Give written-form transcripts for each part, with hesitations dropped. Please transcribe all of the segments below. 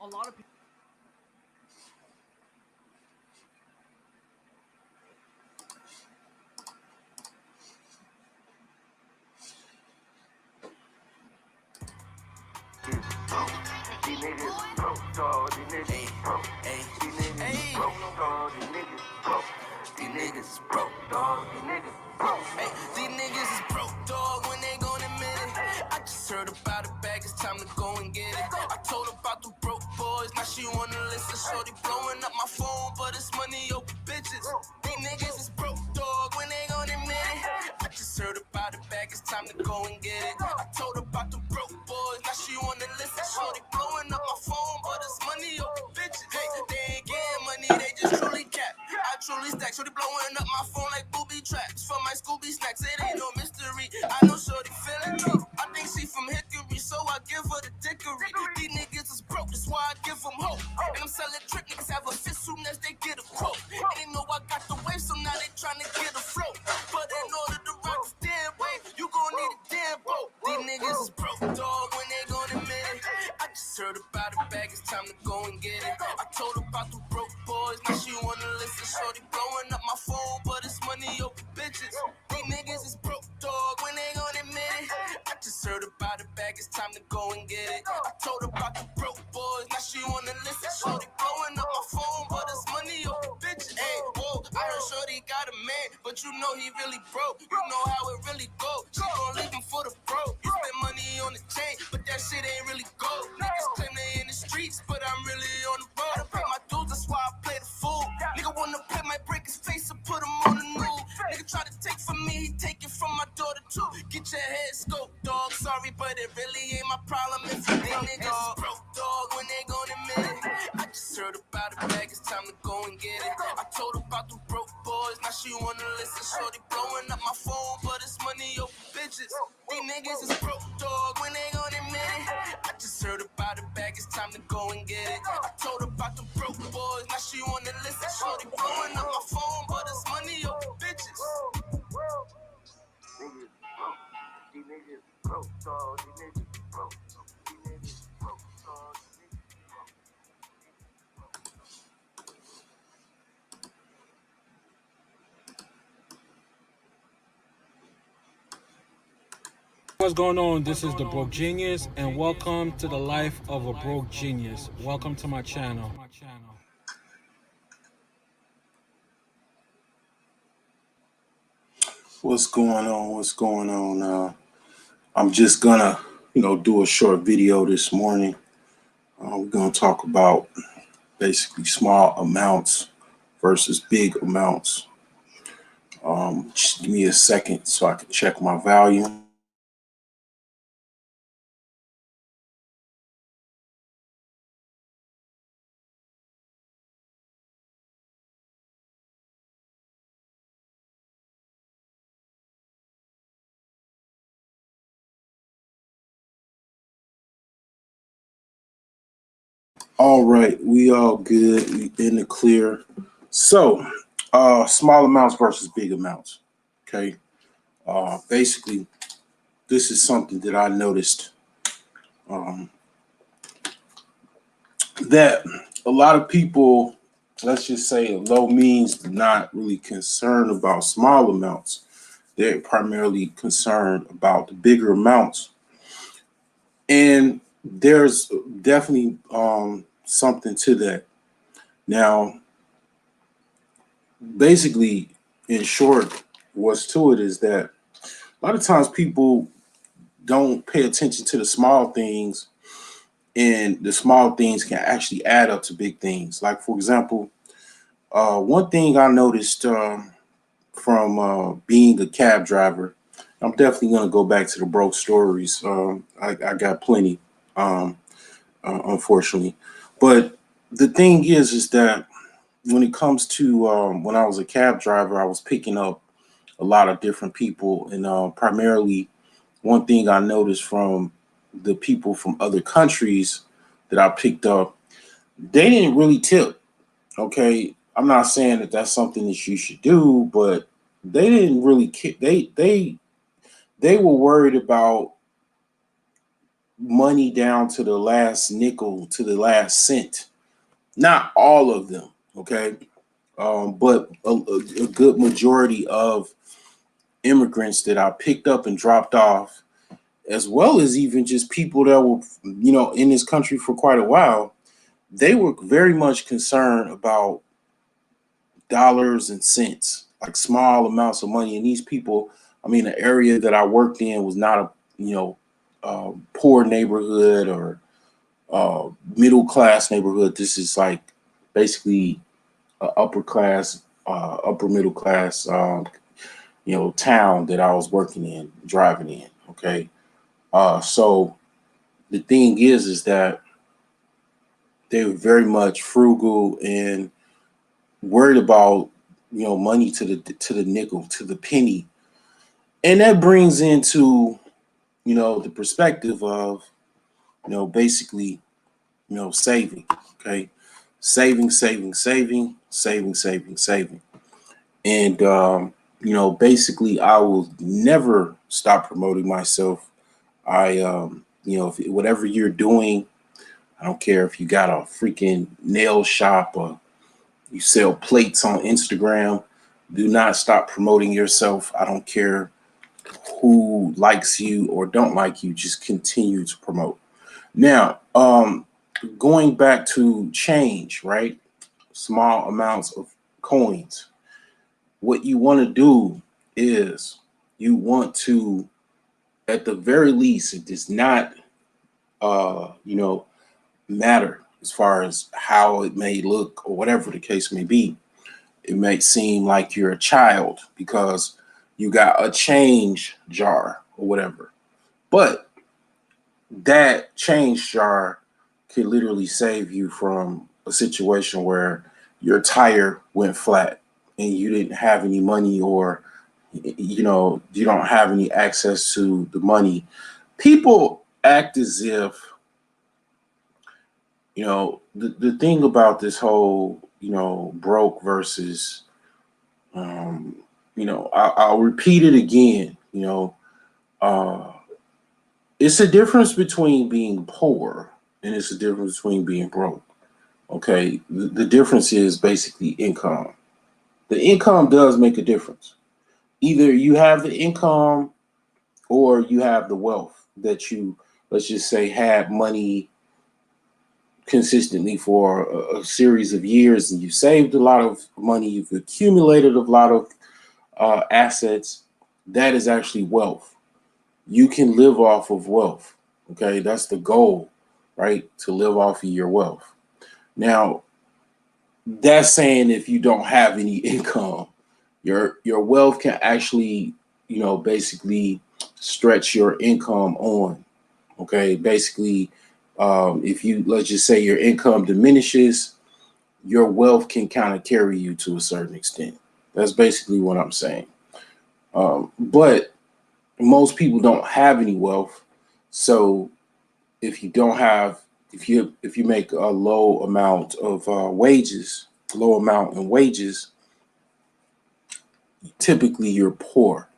lot of people. These niggas broke, dog. These niggas broke. These niggas broke, dog. These niggas broke. These niggas broke, dog. These niggas broke. Hey, these niggas is broke, dog, when they gon' admit it. I just heard about it back, it's time to go and get it. I told her about the broke boys, now she wanna listen. Shorty blowing up my phone, but it's money over bitches. These niggas is broke, dog, when they gon' admit it. I just heard about it back, it's time to go and get it. I told her about the broke boys, now she wanna listen. Shorty blowing up my phone, but it's money over bitches. Hey, they ain't getting money, they just truly cap. I truly stack, shorty blowing up my phone like booby traps. For my Scooby snacks, it ain't no mystery. I know shorty feeling me. I think she from Hickory, so I give her the dickory. These niggas is broke, that's why I give them hope. And I'm selling trick, niggas have a fit soon as they get a quote. And they know I got the wave, so now they tryna get a float. But in order to rock this damn wave, you gon' need a damn boat. These niggas is broke, dog, when they gon' admit it. I just heard about it back, it's time to go and get it. I told her about the broke boys, now she wanna listen. Shorty blowing up my phone, but it's money over bitches. These niggas is broke, dog, when they gon' admit it. I just heard about it back, it's time to go and get it. I told her about the broke boys, now she wanna listen. Shorty blowing up my phone, but it's money over bitches. Hey, whoa, I heard Shorty got a man, but you know he really broke. You know how it really go. She gon' leave him for the broke. You spend money on the chain, but that shit ain't really gold. Niggas claim they in the streets, but I'm really on the road. I pay my dues, that's why I play the fool. Nigga wanna play my break his face and put him on the news. Nigga try to take from me, he take it from my daughter too. Get your head scoped, dog. Sorry, but it really ain't my problem if you think niggas is broke, dog, when they gon' admit it. I just heard about it back, it's time to go and get it. I told her about the broke boys, now she wanna listen. Shorty blowing up my phone, but it's money over bitches. These niggas is broke, dog, when they gon' admit it. I just heard about it back, it's time to go and get it. I told her about the broke boys, now she wanna listen. Shorty blowing up my phone, but it's money over bitches. Niggas broke. These niggas broke, dog. These niggas broke. These niggas broke, dog. These niggas broke. What's going on? This is the Broke Genius, and welcome to the life of a broke genius. Welcome to my channel. What's going on? What's going on? I'm just gonna, do a short video this morning. We're gonna talk about basically small amounts versus big amounts. Just give me a second so I can check my volume. All right, we all good. We in the clear. So, small amounts versus big amounts. Okay. Basically, this is something that I noticed that a lot of people, let's just say low means, not really concerned about small amounts. They're primarily concerned about the bigger amounts. And there's definitely something to that. Now, basically, in short, what's to it is that a lot of times people don't pay attention to the small things, and the small things can actually add up to big things. Like, for example, one thing I noticed from being a cab driver, I'm definitely going to go back to the broke stories. I got plenty, unfortunately. But the thing is that when it comes to when I was a cab driver, I was picking up a lot of different people. And primarily, one thing I noticed from the people from other countries that I picked up, they didn't really tip. Okay. I'm not saying that that's something that you should do, but they didn't really care. They were worried about money down to the last nickel, to the last cent. Not all of them, okay, but a good majority of immigrants that I picked up and dropped off, as well as even just people that were, in this country for quite a while, they were very much concerned about dollars and cents, like small amounts of money. And these people, I mean, the area that I worked in was not a, poor neighborhood or middle class neighborhood. This is like basically upper class, upper middle class, town that I was working in, driving in. Okay. So the thing is that they were very much frugal and worried about, money to the nickel, to the penny. And that brings into, the perspective of, basically, saving. Okay. Saving. And, basically, I will never stop promoting myself. If whatever you're doing, I don't care if you got a freaking nail shop or you sell plates on Instagram, do not stop promoting yourself. I don't care who likes you or don't like you, just continue to promote. Now, going back to change, right? Small amounts of coins. What you want to do is you want to, at the very least, it does not, matter as far as how it may look or whatever the case may be. It may seem like you're a child because you got a change jar or whatever. But that change jar could literally save you from a situation where your tire went flat and you didn't have any money, or you don't have any access to the money. People act as if, the thing about this whole, broke versus, I'll repeat it again, uh, it's a difference between being poor and it's a difference between being broke. Okay. The difference is basically income. The income does make a difference. Either you have the income or you have the wealth that you, let's just say, had money consistently for a series of years, and you saved a lot of money, you've accumulated a lot of assets. That is actually wealth. You can live off of wealth. Okay, that's the goal, right? To live off of your wealth. Now, that's saying if you don't have any income, your wealth can actually, basically stretch your income on. Okay, basically, if you, let's just say your income diminishes, your wealth can kind of carry you to a certain extent. That's basically what I'm saying. But most people don't have any wealth. So if you don't have, if you make a low amount of low amount in wages, typically you're poor.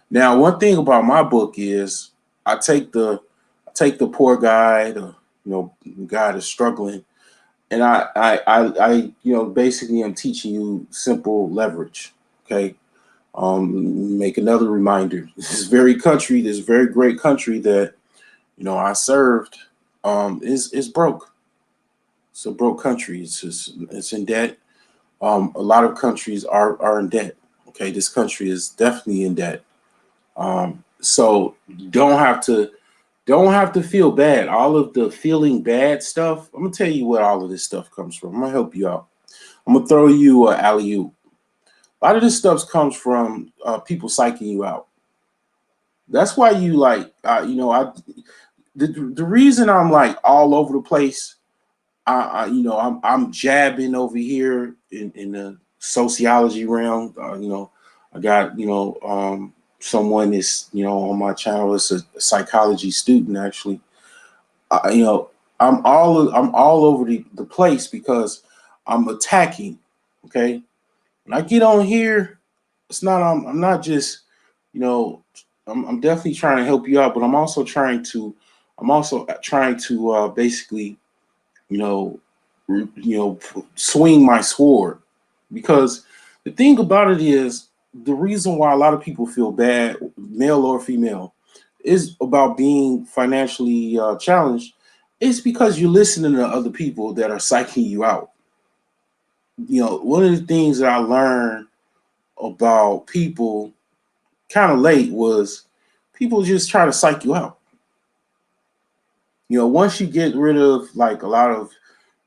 Now, one thing about my book is I take the poor guy, the guy that's struggling, and I basically I'm teaching you simple leverage. Okay. Make another reminder. This very great country that I served, is broke. It's a broke country. It's in debt. A lot of countries are in debt. Okay, this country is definitely in debt. So don't have to feel bad. All of the feeling bad stuff, I'm gonna tell you where all of this stuff comes from. I'm gonna help you out. I'm gonna throw you an alley-oop. A lot of this stuff comes from people psyching you out. That's why you like, the reason I'm like all over the place. I'm jabbing over here in the sociology realm. I got someone that's on my channel. It's a psychology student actually. I'm all over the place because I'm attacking. Okay, when I get on here, it's not I'm not just you know I'm definitely trying to help you out, but I'm also trying to I'm also trying to basically, you know, swing my sword, because the thing about it is the reason why a lot of people feel bad, male or female, is about being financially challenged. It's because you're listening to other people that are psyching you out. One of the things that I learned about people kind of late was people just try to psych you out. Once you get rid of like a lot of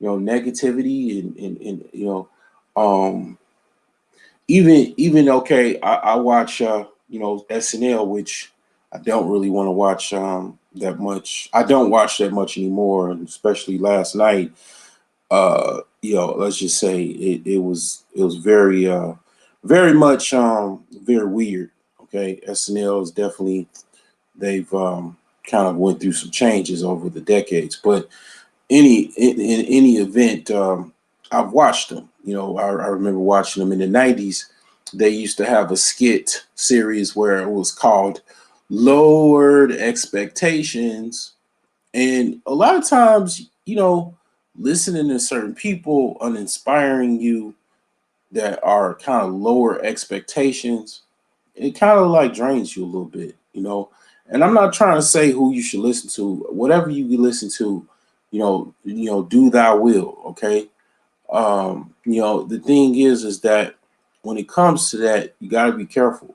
negativity and um even okay, I watch SNL, which I don't really want to watch that much. I don't watch that much anymore, and especially last night. Let's just say it was very very much very weird. Okay, SNL is definitely, they've kind of went through some changes over the decades, but in any event, I've watched them. I remember watching them in the '90s. They used to have a skit series where it was called "Lowered Expectations," and a lot of times, listening to certain people uninspiring you that are kind of lower expectations, it kind of like drains you a little bit. And I'm not trying to say who you should listen to. Whatever you listen to, do thy will. Okay. The thing is that when it comes to that, you got to be careful.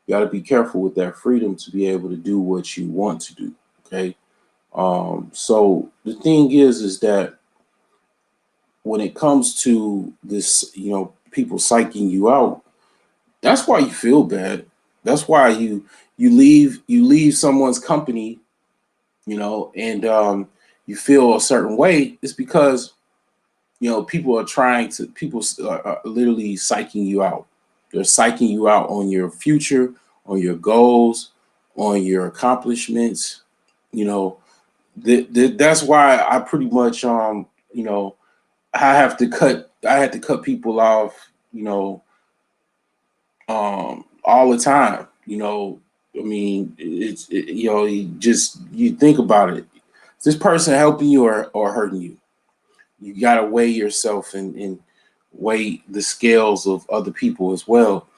You got to be careful with that freedom to be able to do what you want to do. Okay. So the thing is that when it comes to this, people psyching you out, that's why you feel bad. That's why you leave someone's company, and you feel a certain way. It's because people are literally psyching you out. They're psyching you out on your future, on your goals, on your accomplishments. You know, that's why I pretty much I had to cut people off, all the time. I mean, you think about it. Is this person helping you or hurting you? You got to weigh yourself and weigh the scales of other people as well.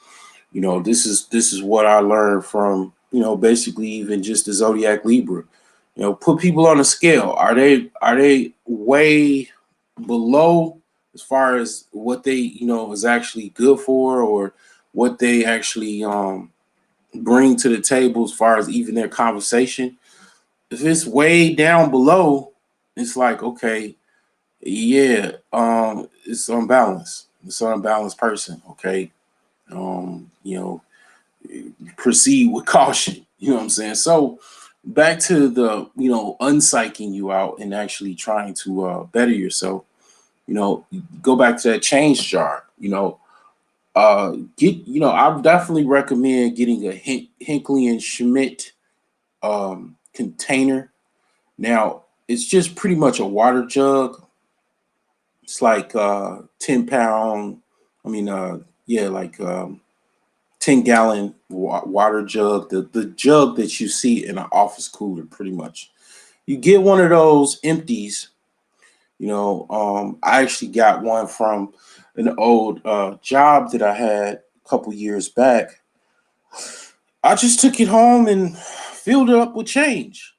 This is what I learned from, basically even just the Zodiac Libra. Put people on a scale. Are they way below as far as what they is actually good for, or what they actually bring to the table as far as even their conversation? If it's way down below, it's like, okay, yeah, it's unbalanced. It's an unbalanced person. Okay. um you know Proceed with caution. You know what I'm saying? So back to the unpsyching you out and actually trying to better yourself. Go back to that change jar. I definitely recommend getting a Hinckley and Schmidt container. Now it's just pretty much a water jug. It's like 10 pound. I mean, yeah, like 10-gallon water jug. The jug that you see in an office cooler, pretty much. You get one of those empties. I actually got one from an old job that I had a couple years back. I just took it home and filled it up with change.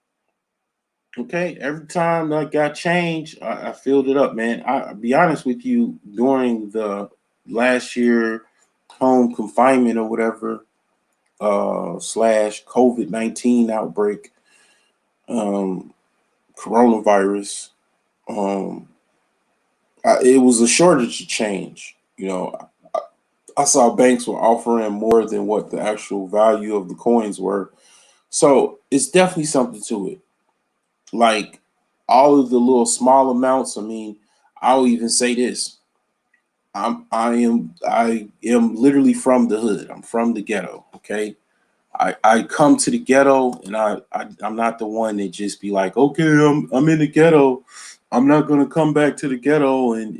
Okay, every time I got change, I filled it up, man. I'll be honest with you, during the last year home confinement or whatever, slash COVID-19 outbreak, um, coronavirus, um, it was a shortage of change. I saw banks were offering more than what the actual value of the coins were. So it's definitely something to it. Like all of the little small amounts. I mean, I'll even say this. I am literally from the hood. I'm from the ghetto. Okay. I come to the ghetto, and I'm not the one that just be like, okay, I'm in the ghetto. I'm not gonna come back to the ghetto, and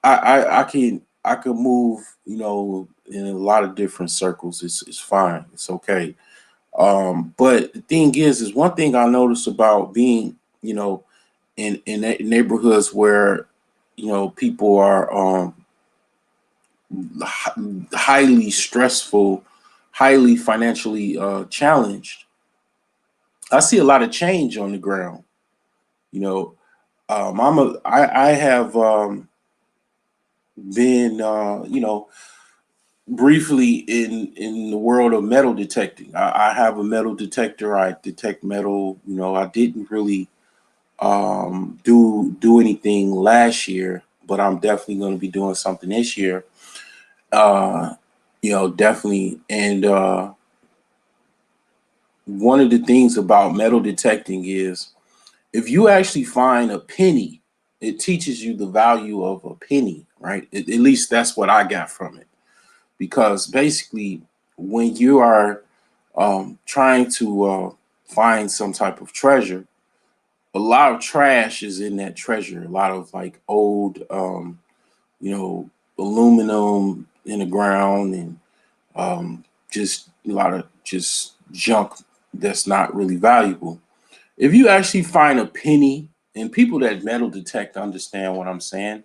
I can move, in a lot of different circles. It's fine. It's okay. But the thing is one thing I noticed about being, in neighborhoods where, people are highly stressful, highly financially challenged. I see a lot of change on the ground. You know, I have been, briefly in the world of metal detecting. I have a metal detector. I detect metal. I didn't really do anything last year, but I'm definitely going to be doing something this year. Definitely. And one of the things about metal detecting is if you actually find a penny, it teaches you the value of a penny, right? At least that's what I got from it. Because basically, when you are trying to find some type of treasure, a lot of trash is in that treasure. A lot of like old, aluminum in the ground, and just a lot of just junk that's not really valuable. If you actually find a penny, and people that metal detect understand what I'm saying.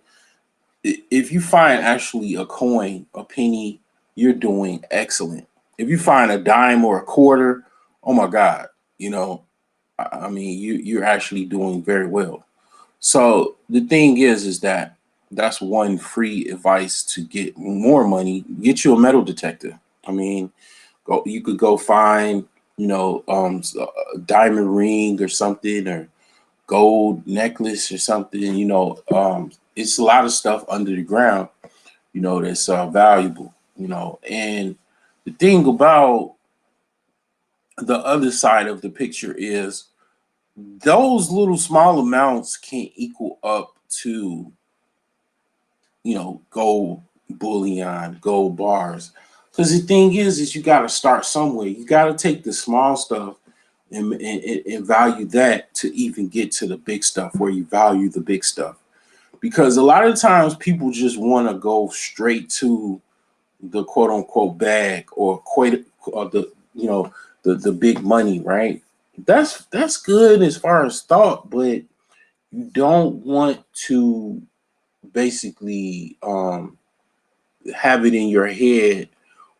If you find actually a coin, a penny, you're doing excellent. If you find a dime or a quarter, oh my God, I mean, you're actually doing very well. So the thing is that that's one free advice to get more money. Get you a metal detector. I mean, you could go find, a diamond ring or something, or gold necklace or something. It's a lot of stuff under the ground, that's valuable. And the thing about the other side of the picture is those little small amounts can equal up to, gold bullion, gold bars. Because the thing is you got to start somewhere. You got to take the small stuff and value that to even get to the big stuff where you value the big stuff. Because a lot of times people just want to go straight to the quote unquote bag or the the big money, right? That's good as far as thought, but you don't want to basically have it in your head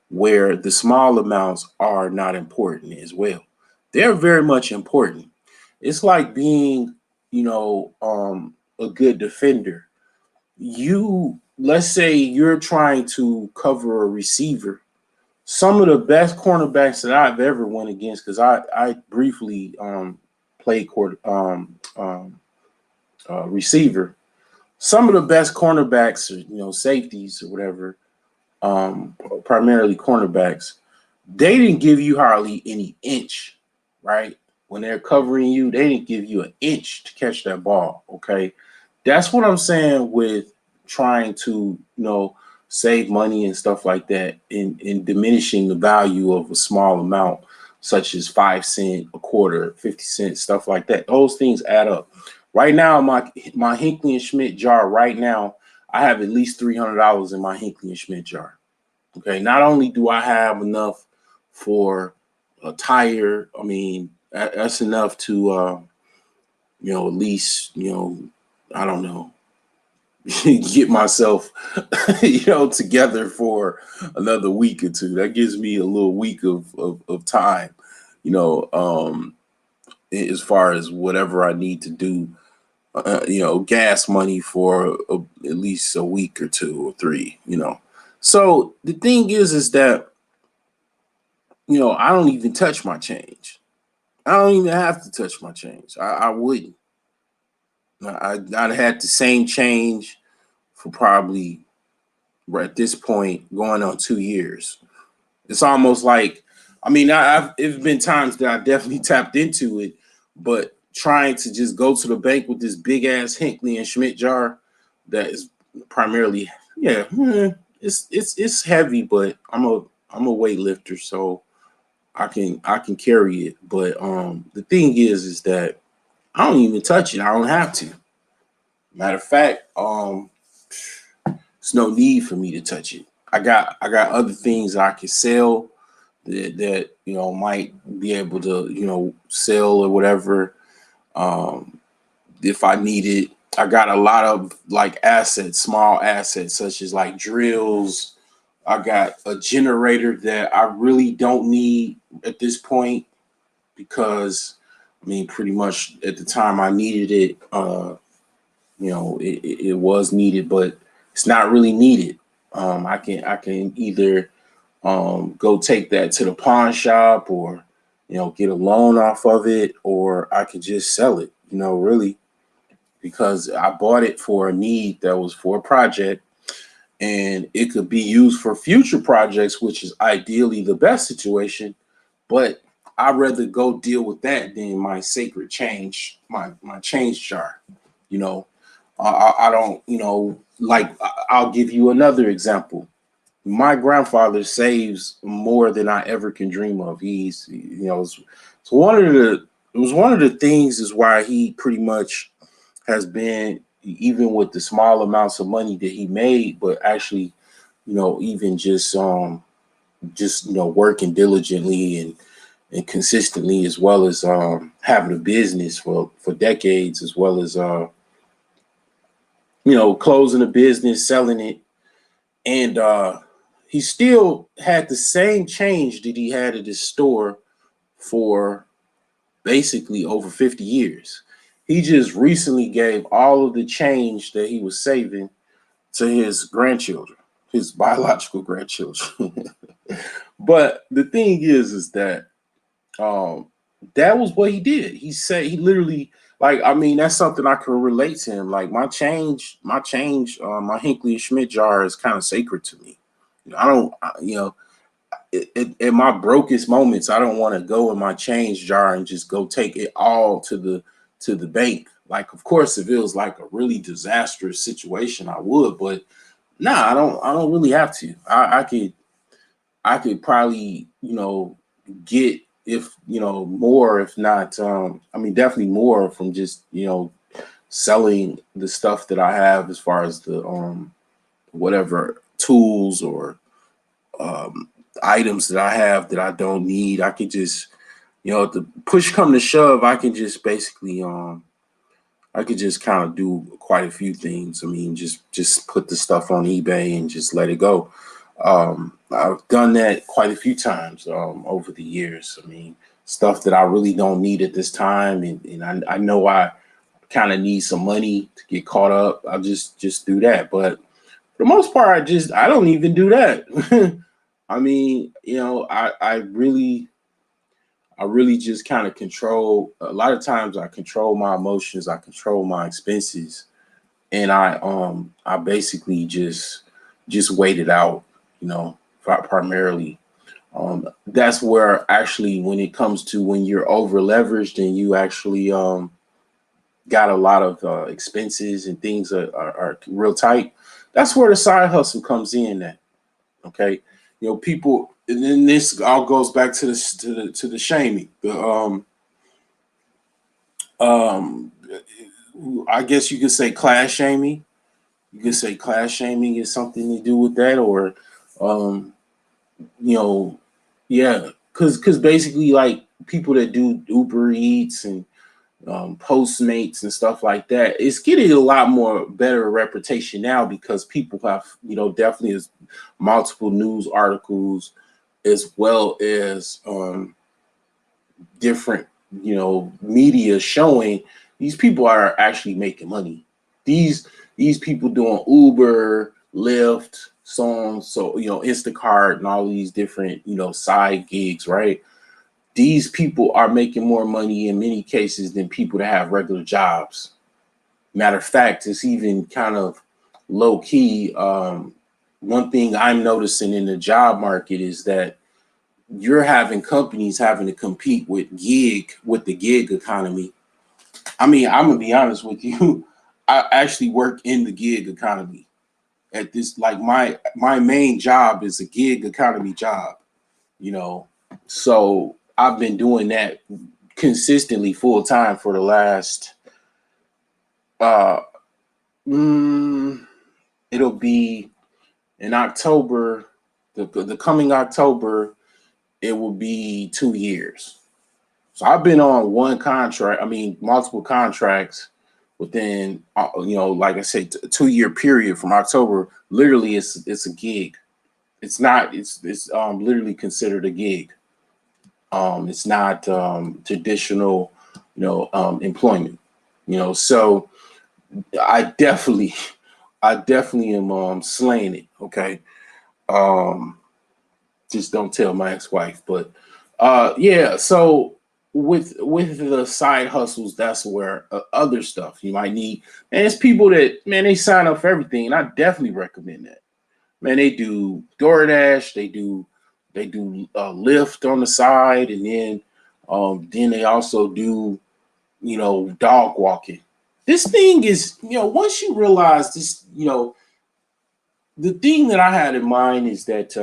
where the small amounts are not important as well. They're very much important. It's like being, a good defender. Let's say you're trying to cover a receiver. Some of the best cornerbacks that I've ever went against, because I briefly played receiver. Some of the best cornerbacks, safeties or whatever, primarily cornerbacks, they didn't give you hardly any inch, right? When they're covering you, they didn't give you an inch to catch that ball. Okay. That's what I'm saying with trying to, save money and stuff like that, in diminishing the value of a small amount, such as 5 cent, a quarter, 50 cents, stuff like that. Those things add up. Right now, my Hinkley and Schmidt jar, right now, I have at least $300 in my Hinkley and Schmidt jar. Okay, not only do I have enough for a tire, I mean, that's enough to, at least, I don't know, get myself, together for another week or two. That gives me a little week of time, as far as whatever I need to do, gas money for at least a week or two or three. So the thing is that, I don't even touch my change. I don't even have to touch my change. I wouldn't. I'd had the same change for probably right at this point going on 2 years. It's almost like, I mean, I've it's been times that I definitely tapped into it, but trying to just go to the bank with this big ass Hinkley and Schmidt jar that is primarily, yeah, it's heavy, but I'm a weightlifter, so I can carry it. But the thing is that I don't even touch it. I don't have to. Matter of fact, there's no need for me to touch it. I got other things I can sell that might be able to sell or whatever. If I need it, I got a lot of like assets, small assets such as like drills. I got a generator that I really don't need at this point because I mean pretty much at the time I needed it, it was needed, but it's not really needed. I can either go take that to the pawn shop or get a loan off of it, or I could just sell it, really, because I bought it for a need that was for a project and it could be used for future projects, which is ideally the best situation. But I'd rather go deal with that than my sacred change, my change jar. You know, I don't, like I'll give you another example. My grandfather saves more than I ever can dream of. It's one of the it was one of the things is why he pretty much has been, even with the small amounts of money that he made, but actually, even just working diligently and consistently, as well as having a business for decades, as well as closing a business, selling it, and he still had the same change that he had at his store for basically over 50 years. He just recently gave all of the change that he was saving to his grandchildren, his biological grandchildren. But the thing is that um, that was what he did. He said he literally, like, I mean, that's something I can relate to him. Like my Hinkley and Schmidt jar is kind of sacred to me. I don't, in my brokest moments, I don't want to go in my change jar and just go take it all to the bank. Like, of course, if it was like a really disastrous situation, I would, but nah, I don't really have to. I could probably, get, if more, if not I mean definitely more from just, selling the stuff that I have as far as the whatever tools or um items that I have that I don't need. I could just, if the push come to shove, I could just kind of do quite a few things. I mean, just put the stuff on eBay and just let it go. I've done that quite a few times over the years. I mean, stuff that I really don't need at this time, and I know I kind of need some money to get caught up. I'll just do that. But for the most part, I don't even do that. I mean, I really just kind of control. A lot of times, I control my emotions. I control my expenses, and I basically just wait it out. Primarily. That's where actually, when it comes to when you're over leveraged and you actually got a lot of expenses and things are real tight. That's where the side hustle comes in. At okay, people, and then this all goes back to the shaming. Um, I guess you could say class shaming. You could say class shaming is something to do with that, or um, you know, yeah, because basically, like, people that do Uber Eats and Postmates and stuff like that, it's getting a lot more better reputation now because people have, definitely is multiple news articles, as well as different, media showing these people are actually making money. These people doing Uber, Lyft, Instacart and all these different, side gigs, right? These people are making more money in many cases than people that have regular jobs. Matter of fact, it's even kind of low key. One thing I'm noticing in the job market is that you're having companies having to compete with the gig economy. I mean, I'm gonna be honest with you. I actually work in the gig economy at this, like, my main job is a gig economy job, you know. So I've been doing that consistently full time for the last uh mm, it'll be in October, the coming October, it will be 2 years. So I've been on one contract, I mean, multiple contracts within, like I said, a 2 year period from October. Literally, it's a gig. It's not. It's literally considered a gig. It's not traditional, employment. So I definitely, I definitely am slaying it. Okay. Um, just don't tell my ex-wife, but yeah. So with the side hustles, that's where other stuff you might need. And it's people that, man, they sign up for everything, and I definitely recommend that. Man, they do DoorDash, they do Lyft on the side, and then they also do dog walking. This thing is, once you realize this, the thing that I had in mind is that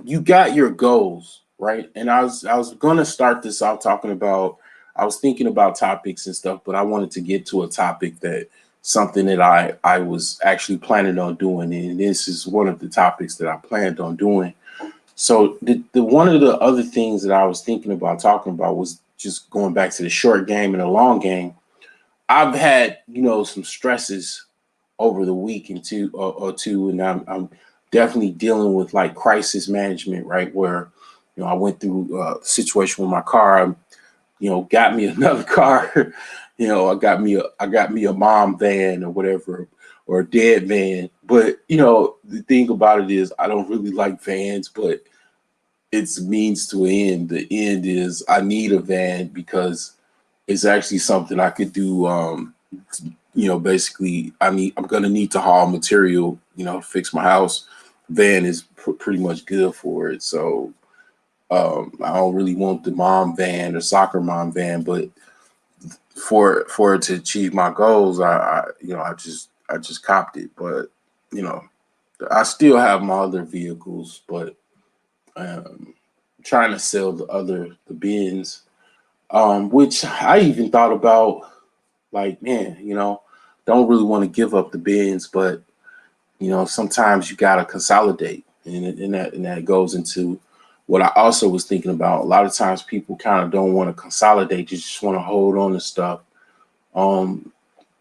you got your goals, right? And I was gonna start this out talking about, I was thinking about topics and stuff, but I wanted to get to a topic that something that I was actually planning on doing, and this is one of the topics that I planned on doing. So the one of the other things that I was thinking about talking about was just going back to the short game and the long game. I've had some stresses over the week and or two, and I'm definitely dealing with like crisis management, right? Where I went through a situation with my car. Got me another car. I got me a mom van or whatever, or a dad van. But the thing about it is, I don't really like vans, but it's means to an end. The end is I need a van because it's actually something I could do. Basically, I'm gonna need to haul material, fix my house. Van is pretty much good for it. So I don't really want the mom van or soccer mom van, but for it to achieve my goals, I just copped it. But you know, I still have my other vehicles, but um, trying to sell the Benz, which I even thought about. Like, man, don't really want to give up the Benz, but sometimes you gotta consolidate, and that goes into what I also was thinking about. A lot of times people kind of don't want to consolidate; you just want to hold on to stuff. Um,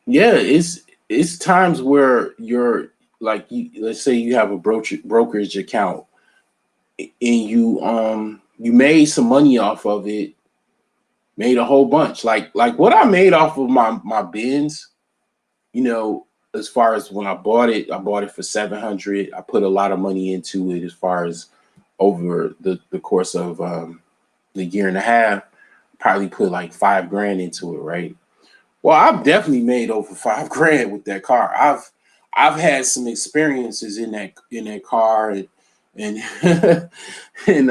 yeah, it's times where you're like, let's say you have a brokerage account, and you made some money off of it, made a whole bunch, like what I made off of my Benz. As far as when I bought it for 700. I put a lot of money into it as far as over the course of the year and a half, probably put like 5 grand into it, right? Well, I've definitely made over 5 grand with that car. I've had some experiences in that car, and and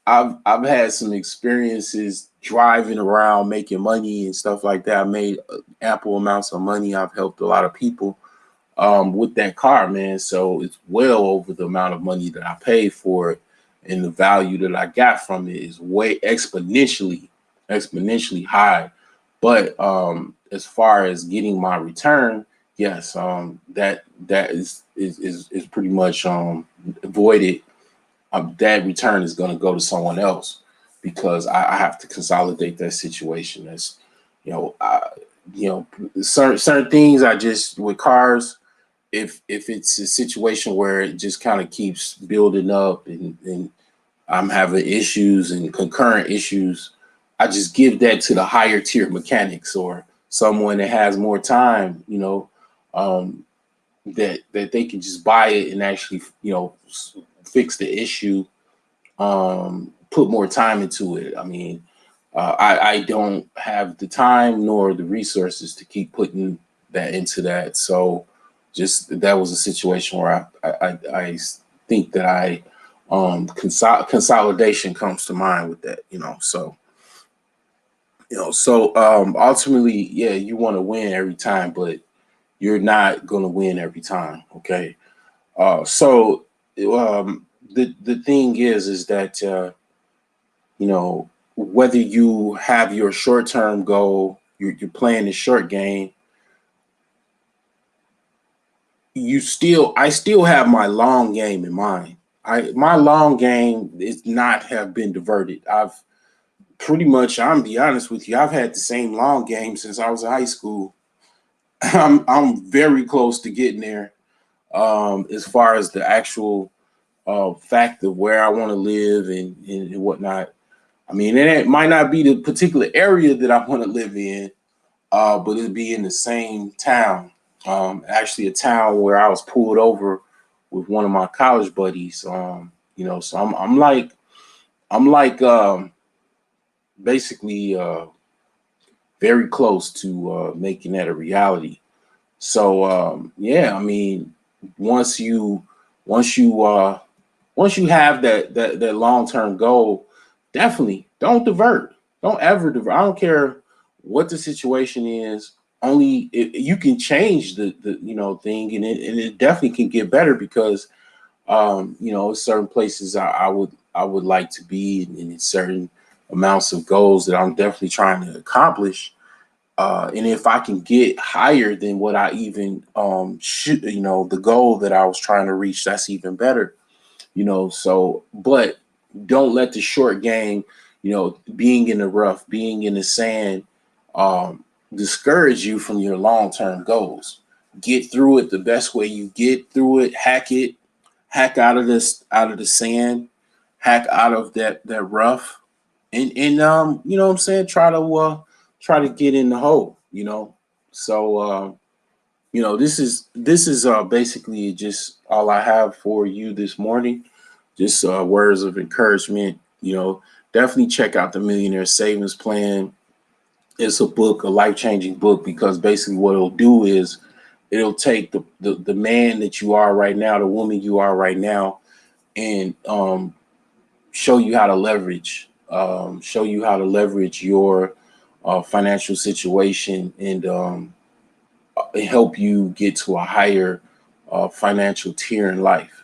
I've had some experiences driving around making money and stuff like that. I made ample amounts of money. I've helped a lot of people with that car, man. So it's well over the amount of money that I paid for it, and the value that I got from it is way exponentially high. But as far as getting my return, yes, that is pretty much voided. That return is going to go to someone else because I have to consolidate that situation. That's you know, I, certain things I just with cars. If it's a situation where it just kind of keeps building up, and I'm having issues and concurrent issues, I just give that to the higher tier mechanics or someone that has more time, um, that they can just buy it and actually, fix the issue, put more time into it. I mean, I don't have the time nor the resources to keep putting that into that. So just that was a situation where I think that consolidation comes to mind with that, so ultimately, yeah, you want to win every time, but you're not going to win every time. Okay. So the thing is that whether you have your short term goal, you're playing the short game. I still have my long game in mind. My long game is not have been diverted. I've pretty much, I'm gonna be honest with you, I've had the same long game since I was in high school. I'm very close to getting there. As far as the actual fact of where I want to live and whatnot. I mean, it might not be the particular area that I want to live in, but it'd be in the same town. Actually, a town where I was pulled over with one of my college buddies. So I'm like basically very close to making that a reality. So yeah, I mean, once you once you once you have that long term goal, definitely don't divert. Don't ever divert. I don't care what the situation is. Only you can change the thing, and it definitely can get better because certain places I would like to be, and certain amounts of goals that I'm definitely trying to accomplish. And if I can get higher than what I even should, the goal that I was trying to reach, that's even better. So but don't let the short game, being in the rough, being in the sand, um, discourage you from your long-term goals. Get through it the best way you get through it. Hack out of the sand, hack out of that rough, and what I'm saying, try to get in the hole. So this is basically just all I have for you this morning. Just words of encouragement. Definitely check out the Millionaire Savings Plan. It's a book, a life-changing book, because basically what it'll do is it'll take the man that you are right now, the woman you are right now, and show you how to leverage your financial situation, and help you get to a higher financial tier in life.